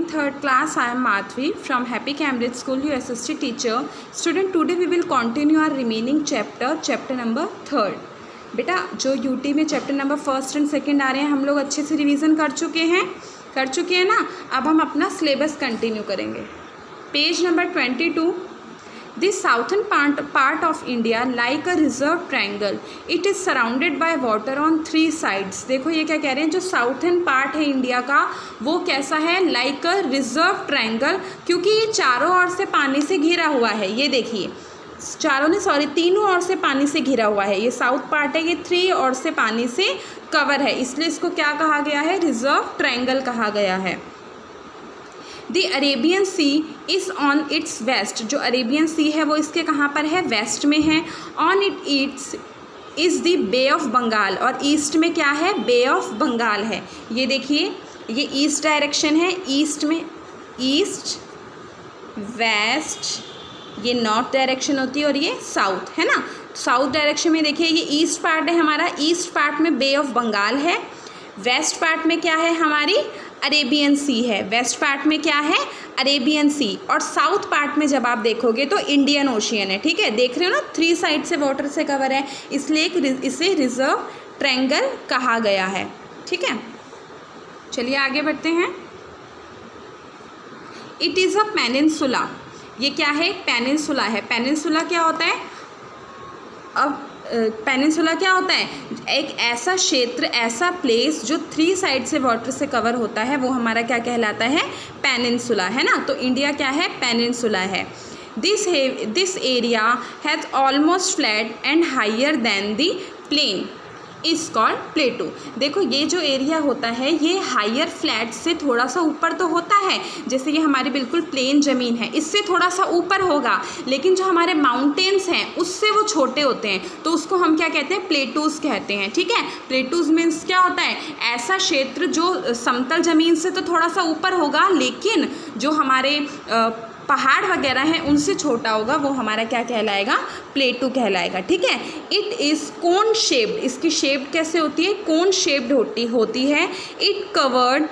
third class. I am Madhvi from Happy Cambridge School, your SST teacher. Student, today we will continue our remaining chapter number 3rd. बेटा जो UT में chapter number 1st and 2nd आ रहे हैं हम लोग अच्छे से revision कर चुके हैं ना। अब हम अपना सिलेबस कंटिन्यू करेंगे। Page number 22. The southern part of India like a reserve triangle. It is surrounded by water on 3 sides. देखो ये क्या कह रहे हैं, जो साउथर्न पार्ट है इंडिया का वो कैसा है, लाइक अ रिजर्व ट्रायंगल, क्योंकि ये चारों ओर से पानी से घिरा हुआ है। ये देखिए तीनों ओर से पानी से घिरा हुआ है। ये साउथ पार्ट है, ये 3 ओर से पानी से कवर है, इसलिए इसको क्या कहा गया है, रिजर्व ट्रायंगल कहा गया है। The Arabian Sea is on its west. जो अरेबियन सी है वो इसके कहाँ पर है, वेस्ट में है। On its is the Bay of Bengal, और ईस्ट में क्या है, बे ऑफ बंगाल है। ये देखिए ये ईस्ट डायरेक्शन है, ईस्ट में ईस्ट वेस्ट, ये नॉर्थ डायरेक्शन होती है और ये साउथ है ना। साउथ डायरेक्शन में देखिए ये ईस्ट पार्ट है हमारा, ईस्ट पार्ट में बे ऑफ बंगाल है। वेस्ट पार्ट में क्या है, हमारी अरेबियन सी है। वेस्ट पार्ट में क्या है, अरेबियन सी, और साउथ पार्ट में जब आप देखोगे तो इंडियन ओशियन है। ठीक है, देख रहे हो ना, 3 साइड से वाटर से कवर है, इसलिए इसे रिजर्व ट्रायंगल कहा गया है। ठीक है, चलिए आगे बढ़ते हैं। It is a peninsula. ये क्या है, पेनिनसुला है। पेनिनसुला क्या होता है, अब पेनिनसुला क्या होता है, एक ऐसा क्षेत्र, ऐसा प्लेस जो 3 साइड से वाटर से कवर होता है, वो हमारा क्या कहलाता है, पेनिनसुला है ना। तो इंडिया क्या है, पेनिनसुला है। This area has almost flat and higher than the plain is called plateau. देखो ये जो एरिया होता है ये हायर फ्लैट से थोड़ा सा ऊपर तो होता है, जैसे ये हमारी बिल्कुल प्लेन ज़मीन है, इससे थोड़ा सा ऊपर होगा, लेकिन जो हमारे माउंटेन्स हैं उससे वो छोटे होते हैं, तो उसको हम क्या कहते हैं, प्लेटूज़ कहते हैं। ठीक है, प्लेटूज़ मीन्स क्या होता है, ऐसा क्षेत्र जो समतल ज़मीन से तो थोड़ा सा ऊपर होगा, लेकिन जो हमारे पहाड़ वगैरह हैं उनसे छोटा होगा, वो हमारा क्या कहलाएगा, प्लेटू कहलाएगा। ठीक है, इट इज़ कोन शेप्ड. इसकी शेप कैसे होती है, कोन शेप्ड होती है। It covered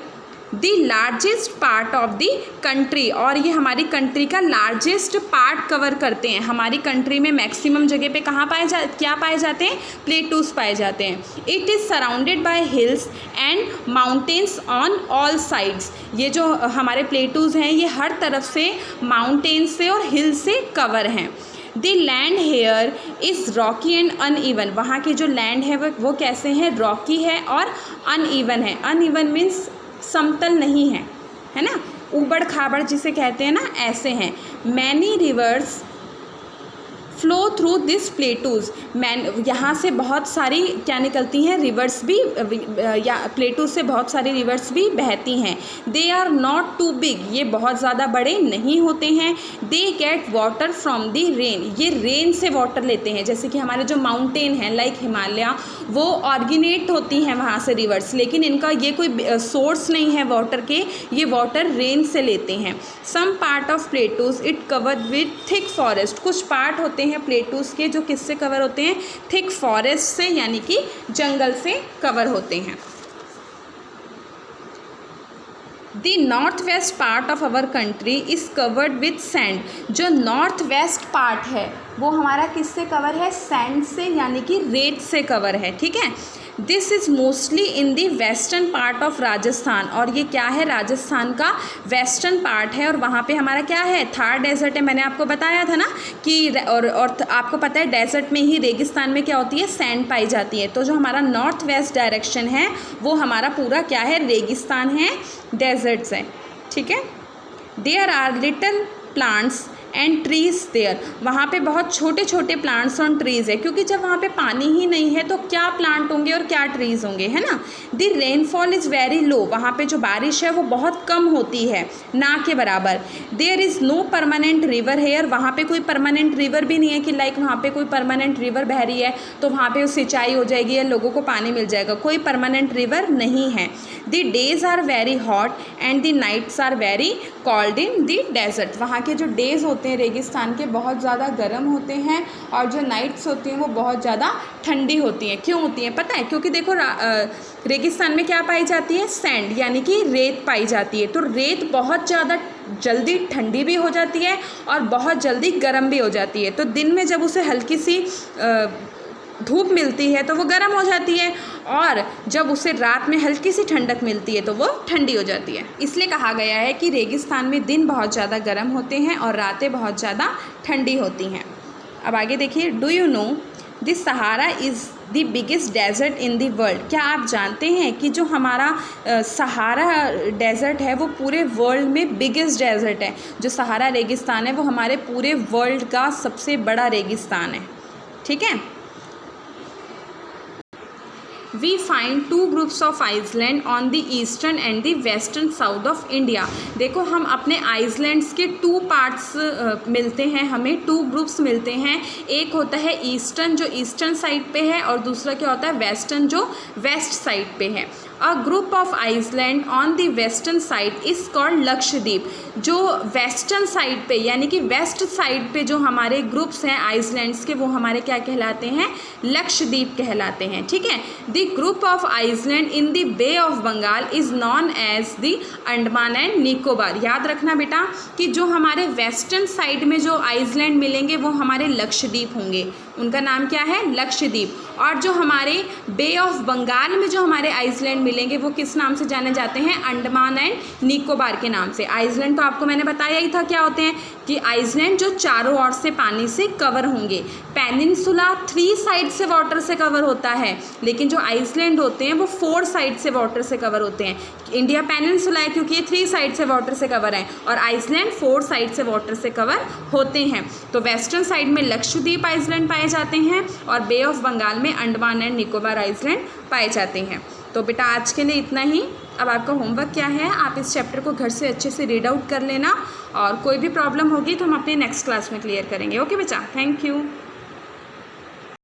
the largest part of the country, और ये हमारी कंट्री का लार्जेस्ट पार्ट कवर करते हैं। हमारी कंट्री में मैक्सिमम जगह पे कहाँ क्या पाए जाते हैं, प्लेटूज पाए जाते हैं। It is surrounded by hills and mountains on all sides. ये जो हमारे प्लेटूज़ हैं ये हर तरफ से माउंटेन से और हिल से कवर हैं। The land here is Rocky and uneven. वहाँ की जो लैंड है वो कैसे हैं, रॉकी है और अनइवन है. अनइवन मीन्स समतल नहीं है ना, ऊबड़ खाबड़ जिसे कहते हैं ना, ऐसे हैं। Many rivers flow through this plateaus. यहाँ से बहुत सारी क्या निकलती हैं, रिवर्स भी, या प्लेटूज से बहुत सारी रिवर्स भी बहती हैं। They are not too big. ये बहुत ज़्यादा बड़े नहीं होते हैं। They get water from the rain. ये रेन से वाटर लेते हैं, जैसे कि हमारे जो माउंटेन हैं लाइक हिमालय, वो ऑर्गेनेट होती हैं वहाँ से रिवर्स, लेकिन इनका ये कोई सोर्स नहीं है वाटर के, ये वाटर रेन से लेते हैं। Some part of plateaus it covered with thick forest. कुछ पार्ट होते हैं प्लेटूज के जो किससे कवर होते हैं, थिक फॉरेस्ट से, यानी कि जंगल से कवर होते हैं। The north west part of our country is covered with sand. जो नॉर्थ वेस्ट पार्ट है वो हमारा किससे कवर है, सैंड से, यानी कि रेत से कवर है। ठीक है, this is mostly in the western part of Rajasthan. और ये क्या है, राजस्थान का वेस्टर्न पार्ट है, और वहाँ पे हमारा क्या है, थार डेजर्ट है। मैंने आपको बताया था ना कि और आपको पता है डेजर्ट में ही, रेगिस्तान में क्या होती है, सैंड पाई जाती है। तो जो हमारा नॉर्थ वेस्ट डायरेक्शन है वो हमारा पूरा क्या है, रेगिस्तान है, डेजर्ट्स है। ठीक है, there are little plants and trees there. वहाँ पे बहुत छोटे छोटे प्लांट्स और ट्रीज़ है, क्योंकि जब वहाँ पे पानी ही नहीं है तो क्या प्लांट होंगे और क्या ट्रीज़ होंगे, है ना। The rainfall is very low. वहाँ पे जो बारिश है वो बहुत कम होती है, ना के बराबर। There is no permanent river here. वहाँ पे कोई परमानेंट रिवर भी नहीं है कि लाइक वहाँ पे कोई परमानेंट रिवर बह रही है तो वहाँ पे सिंचाई हो जाएगी या लोगों को पानी मिल जाएगा, कोई परमानेंट रिवर नहीं है। The days are very hot and the nights are very cold in the desert. वहाँ के जो डेज़ होते होते हैं रेगिस्तान के बहुत ज़्यादा गर्म होते हैं और जो नाइट्स होती हैं वो बहुत ज़्यादा ठंडी होती हैं। क्यों होती हैं पता है? क्योंकि देखो रेगिस्तान में क्या पाई जाती है? सैंड यानी कि रेत पाई जाती है। तो रेत बहुत ज़्यादा जल्दी ठंडी भी हो जाती है और बहुत जल्दी गर्म भी हो जाती है। तो दिन में जब उसे हल्की सी धूप मिलती है तो वो गर्म हो जाती है और जब उसे रात में हल्की सी ठंडक मिलती है तो वो ठंडी हो जाती है। इसलिए कहा गया है कि रेगिस्तान में दिन बहुत ज़्यादा गर्म होते हैं और रातें बहुत ज़्यादा ठंडी होती हैं। अब आगे देखिए, do you know the Sahara is the biggest desert in the world. क्या आप जानते हैं कि जो हमारा सहारा डेजर्ट है वो पूरे वर्ल्ड में बिगेस्ट डेजर्ट है। जो सहारा रेगिस्तान है वो हमारे पूरे वर्ल्ड का सबसे बड़ा रेगिस्तान है। ठीक है। We find two groups of island on the eastern and the western south of India। देखो हम अपने आइसलैंड्स के 2 पार्ट्स मिलते हैं, हमें 2 ग्रुप्स मिलते हैं। एक होता है ईस्टर्न जो ईस्टर्न साइड पे है और दूसरा क्या होता है वेस्टर्न जो वेस्ट साइड पे है। A group of island on the western side is called Lakshadweep. जो वेस्टर्न साइड पे यानी कि वेस्ट साइड पे जो हमारे ग्रुप्स हैं आइसलैंड्स के वो हमारे क्या कहलाते हैं? लक्षद्वीप कहलाते हैं। ठीक है। The group of island in the Bay of Bengal is known as the Andaman and Nicobar. याद रखना बेटा कि जो हमारे वेस्टर्न साइड में जो आइसलैंड मिलेंगे वो हमारे लक्षद्वीप होंगे, उनका नाम क्या है? लक्षद्वीप। और जो हमारे बे ऑफ बंगाल में जो हमारे आइसलैंड मिलेंगे वो किस नाम से जाने जाते हैं? अंडमान एंड निकोबार के नाम से। आइसलैंड तो आपको मैंने बताया ही था क्या होते हैं कि आइसलैंड जो चारों ओर से पानी से कवर होंगे। पेनिनसुला 3 साइड से वाटर से कवर होता है, लेकिन जो आइसलैंड होते हैं वो 4 साइड से वाटर से कवर होते हैं। इंडिया पेनिनसुला है क्योंकि ये 3 साइड से वाटर से कवर है और आइसलैंड 4 साइड से वाटर से कवर होते हैं। तो वेस्टर्न साइड में लक्षद्वीप आइसलैंड पाए जाते हैं और बे ऑफ बंगाल में अंडमान एंड निकोबार आइसलैंड पाए जाते हैं। तो बेटा आज के लिए इतना ही। अब आपका होमवर्क क्या है? आप इस चैप्टर को घर से अच्छे से रीड आउट कर लेना और कोई भी प्रॉब्लम होगी तो हम अपने नेक्स्ट क्लास में क्लियर करेंगे। ओके बच्चा, थैंक यू।